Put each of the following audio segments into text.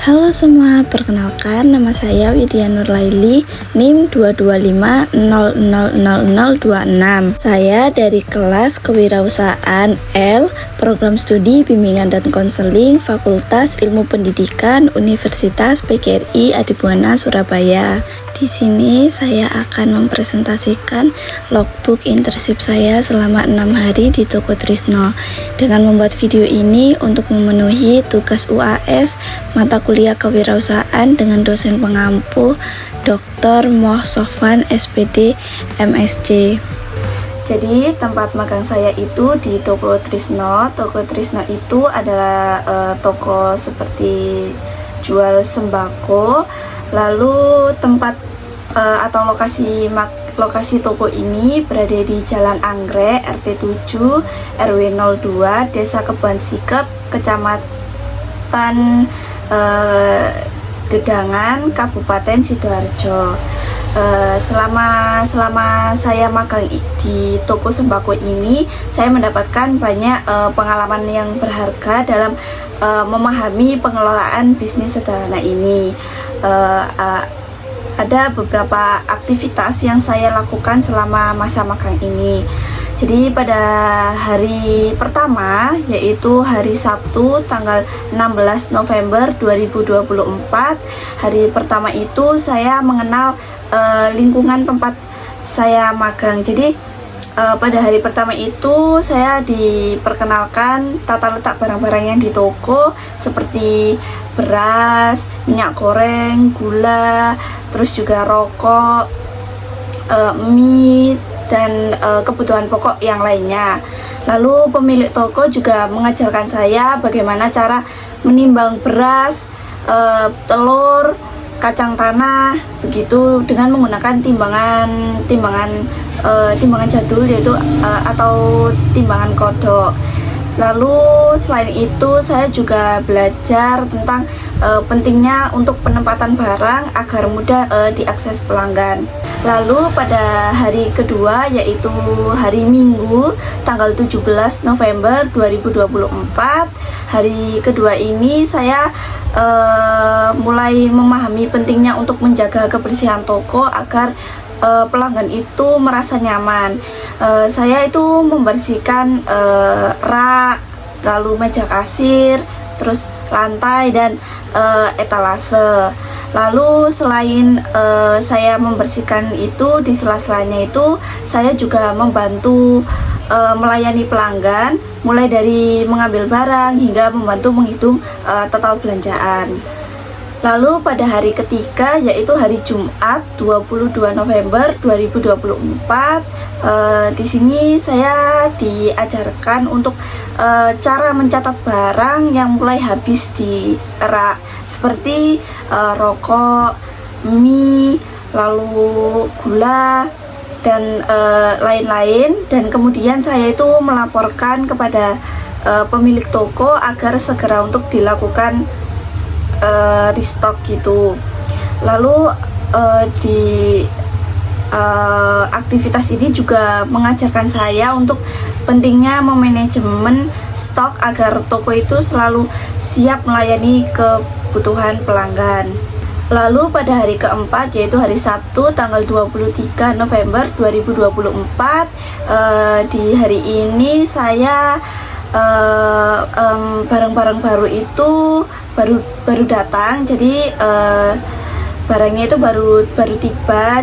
Halo semua, perkenalkan nama saya Widya Nurlaili, NIM 225000026. Saya dari kelas Kewirausahaan L, Program Studi Bimbingan dan Konseling, Fakultas Ilmu Pendidikan, Universitas PGRI Adibuana Surabaya. Di sini saya akan mempresentasikan logbook internship saya selama 6 hari di Toko Trisno dengan membuat video ini untuk memenuhi tugas UAS mata kuliah kewirausahaan dengan dosen pengampu Dr. Moh Sofwan SPD MSc. Jadi tempat magang saya itu di Toko Trisno. Toko Trisno itu adalah toko seperti jual sembako. Lalu tempat atau lokasi toko ini berada di Jalan Anggrek, RT 7, RW 02, Desa Kebon Sikep, Kecamatan Gedangan, Kabupaten Sidoarjo. Selama saya magang di toko sembako ini, saya mendapatkan banyak pengalaman yang berharga dalam memahami pengelolaan bisnis sederhana ini. Ada beberapa aktivitas yang saya lakukan selama masa magang ini. Jadi pada hari pertama, yaitu hari Sabtu tanggal 16 November 2024, hari pertama itu saya mengenal lingkungan tempat saya magang. Jadi pada hari pertama itu saya diperkenalkan tata letak barang-barang yang di toko seperti beras, minyak goreng, gula, terus juga rokok, mie, dan kebutuhan pokok yang lainnya. Lalu pemilik toko juga mengajarkan saya bagaimana cara menimbang beras, telur, kacang tanah, begitu dengan menggunakan timbangan jadul, yaitu atau timbangan kodok. Lalu selain itu saya juga belajar tentang pentingnya untuk penempatan barang agar mudah diakses pelanggan. Lalu pada hari kedua, yaitu hari Minggu tanggal 17 November 2024, hari kedua ini saya mulai memahami pentingnya untuk menjaga kebersihan toko agar pelanggan itu merasa nyaman. Saya itu membersihkan rak, lalu meja kasir, terus lantai dan etalase. Lalu selain saya membersihkan itu, di sela-selanya itu saya juga membantu melayani pelanggan, mulai dari mengambil barang hingga membantu menghitung total belanjaan. Lalu pada hari ketiga, yaitu hari Jumat 22 November 2024, di sini saya diajarkan untuk cara mencatat barang yang mulai habis di rak, seperti rokok, mie, lalu gula, dan lain-lain. Dan kemudian saya itu melaporkan kepada pemilik toko agar segera untuk dilakukan restock gitu. Lalu di aktivitas ini juga mengajarkan saya untuk pentingnya memanajemen stok agar toko itu selalu siap melayani kebutuhan pelanggan. Lalu pada hari keempat, yaitu hari Sabtu tanggal 23 November 2024, di hari ini saya barang-barang baru itu baru datang. Jadi barangnya itu baru tiba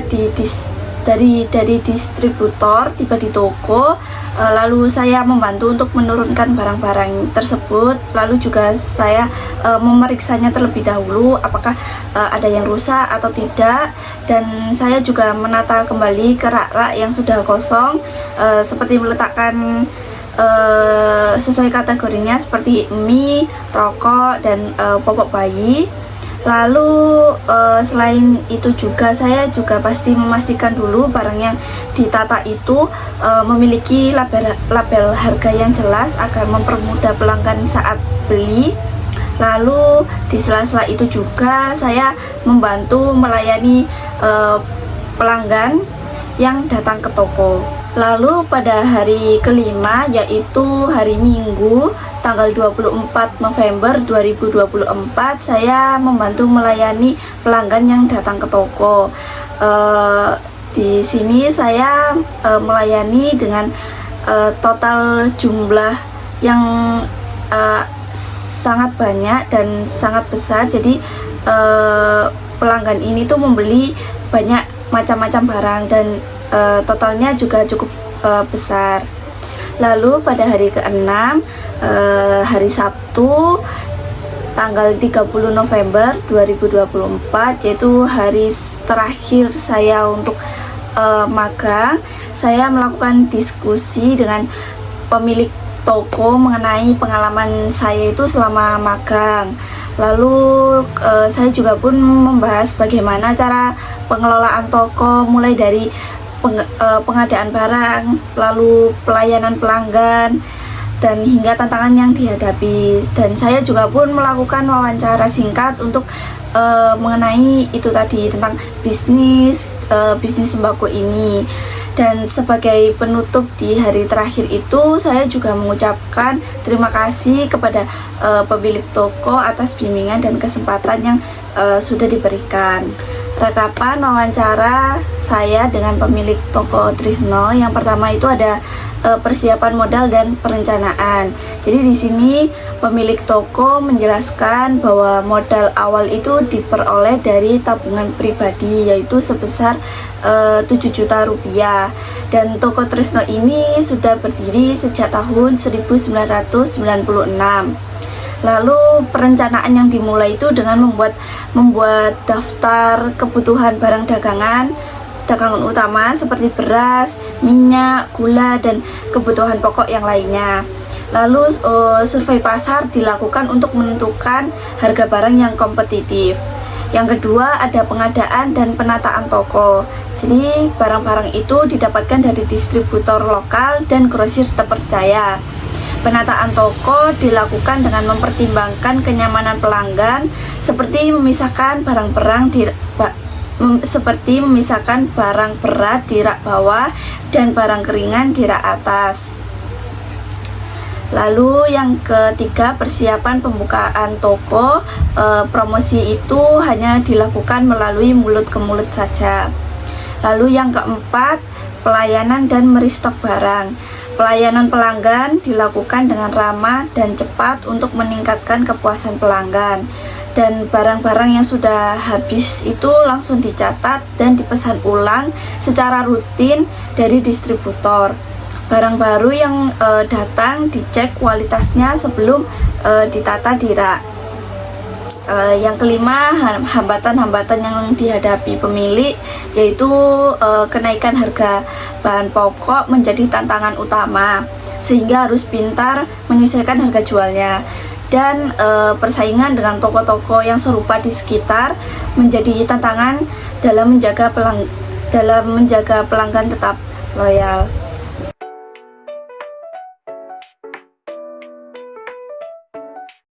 dari distributor, tiba di toko. Lalu saya membantu untuk menurunkan barang-barang tersebut. Lalu juga saya memeriksanya terlebih dahulu apakah ada yang rusak atau tidak. Dan saya juga menata kembali ke rak-rak yang sudah kosong, seperti meletakkan sesuai kategorinya seperti mie, rokok, dan popok bayi. Lalu selain itu juga saya juga pasti memastikan dulu barang yang ditata itu memiliki label harga yang jelas agar mempermudah pelanggan saat beli. Lalu di sela-sela itu juga saya membantu melayani pelanggan yang datang ke toko. Lalu pada hari kelima, yaitu hari Minggu tanggal 24 November 2024 saya membantu melayani pelanggan yang datang ke toko. Di sini saya melayani dengan total jumlah yang sangat banyak dan sangat besar. Jadi pelanggan ini tuh membeli banyak macam-macam barang dan totalnya juga cukup besar. Lalu pada hari ke-6, hari Sabtu tanggal 30 November 2024, yaitu hari terakhir saya untuk magang, saya melakukan diskusi dengan pemilik toko mengenai pengalaman saya itu selama magang. Lalu saya juga pun membahas bagaimana cara pengelolaan toko, mulai dari pengadaan barang, lalu pelayanan pelanggan, dan hingga tantangan yang dihadapi. Dan saya juga pun melakukan wawancara singkat untuk mengenai itu tadi, tentang bisnis sembako ini. Dan sebagai penutup di hari terakhir itu, saya juga mengucapkan terima kasih kepada pemilik toko atas bimbingan dan kesempatan yang sudah diberikan. Rekapan wawancara saya dengan pemilik toko Trisno, yang pertama itu ada persiapan modal dan perencanaan. Jadi di sini pemilik toko menjelaskan bahwa modal awal itu diperoleh dari tabungan pribadi, yaitu sebesar 7 juta rupiah. Dan toko Trisno ini sudah berdiri sejak tahun 1996. Lalu perencanaan yang dimulai itu dengan membuat daftar kebutuhan barang dagangan utama seperti beras, minyak, gula, dan kebutuhan pokok yang lainnya. Lalu survei pasar dilakukan untuk menentukan harga barang yang kompetitif. Yang kedua ada pengadaan dan penataan toko. Jadi barang-barang itu didapatkan dari distributor lokal dan grosir terpercaya. Penataan toko dilakukan dengan mempertimbangkan kenyamanan pelanggan, seperti memisahkan barang berat di rak bawah dan barang keringan di rak atas. Lalu yang ketiga, persiapan pembukaan toko. Promosi itu hanya dilakukan melalui mulut ke mulut saja. Lalu yang keempat, pelayanan dan merestock barang. Pelayanan pelanggan dilakukan dengan ramah dan cepat untuk meningkatkan kepuasan pelanggan. Dan barang-barang yang sudah habis itu langsung dicatat dan dipesan ulang secara rutin dari distributor. Barang baru yang datang dicek kualitasnya sebelum ditata di rak. Yang kelima, hambatan-hambatan yang dihadapi pemilik, yaitu kenaikan harga bahan pokok menjadi tantangan utama, sehingga harus pintar menyesuaikan harga jualnya. Dan persaingan dengan toko-toko yang serupa di sekitar menjadi tantangan dalam menjaga pelanggan tetap loyal.